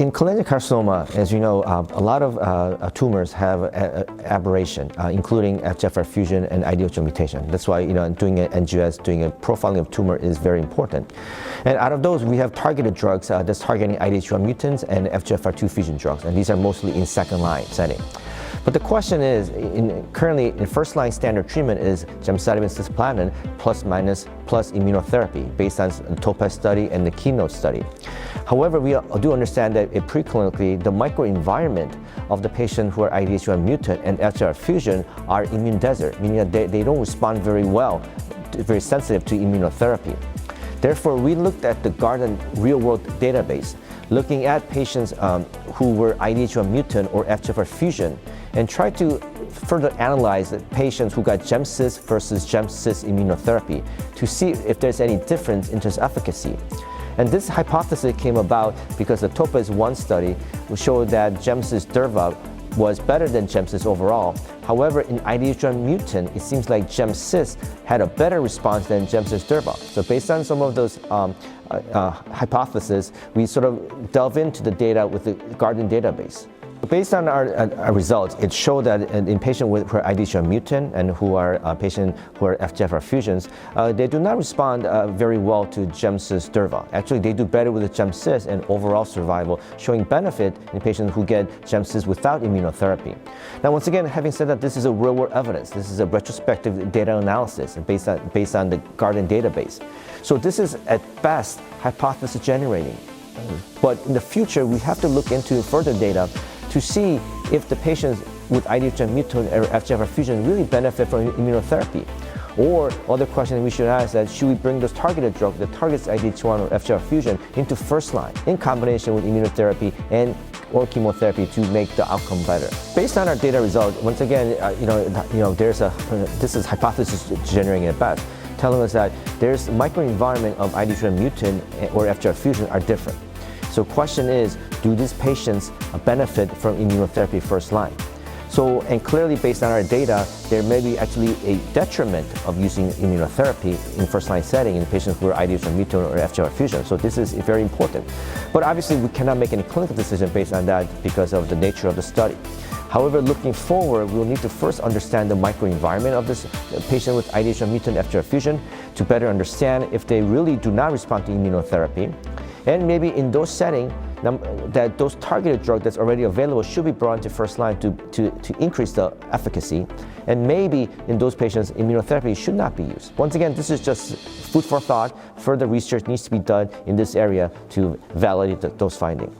In cholangiocarcinoma, as you know, a lot of tumors have aberration, including FGFR fusion and IDH1 mutation. That's why, doing an NGS, doing a profiling of tumor is very important. And out of those, we have targeted drugs that's targeting IDH1 mutants and FGFR2 fusion drugs, and these are mostly in second-line setting. But the question is, currently in first-line standard treatment is Gemcitabine-Cisplatin plus immunotherapy based on the TOPAZ study and the Keynote study. However, we do understand that preclinically, the microenvironment of the patient who are IDH1 mutant and FGFR fusion are immune desert, meaning that they don't respond very well, very sensitive to immunotherapy. Therefore, we looked at the Garden real-world database, looking at patients who were IDH1 mutant or FGFR fusion, and tried to further analyze the patients who got GemCis versus GemCis immunotherapy to see if there's any difference in terms of efficacy. And this hypothesis came about because the TOPAZ-1 study showed that GemCis-Durva was better than GemCis overall. However, in IDH1 mutant, it seems like GemCis had a better response than GemCis-Durva. So based on some of those hypotheses, we sort of delve into the data with the Garden database. Based on our results, it showed that in patients who are IDH1 mutant and who are patients who are FGFR fusions, they do not respond very well to GemCis-Durva. Actually, they do better with the GemCis and overall survival, showing benefit in patients who get GemCis without immunotherapy. Now, once again, having said that, this is a real-world evidence. This is a retrospective data analysis based on the Garden database. So this is, at best, hypothesis generating. But in the future, we have to look into further data to see if the patients with IDH1 mutant or FGFR fusion really benefit from immunotherapy. Or other question we should ask is, should we bring those targeted drugs that targets IDH1 or FGFR fusion into first line in combination with immunotherapy or chemotherapy to make the outcome better? Based on our data result, once again, this is hypothesis generating at best, telling us that there's microenvironment of IDH1 mutant or FGFR fusion are different. So the question is, do these patients benefit from immunotherapy first line? So, and clearly based on our data, there may be actually a detriment of using immunotherapy in first line setting in patients who are IDH1 mutant or FGFR fusion. So this is very important. But obviously we cannot make any clinical decision based on that because of the nature of the study. However, looking forward, we'll need to first understand the microenvironment of this patient with IDH1 mutant FGFR fusion to better understand if they really do not respond to immunotherapy. And maybe in those settings, that those targeted drugs that's already available should be brought into first line to increase the efficacy. And maybe in those patients, immunotherapy should not be used. Once again, this is just food for thought. Further research needs to be done in this area to validate those findings.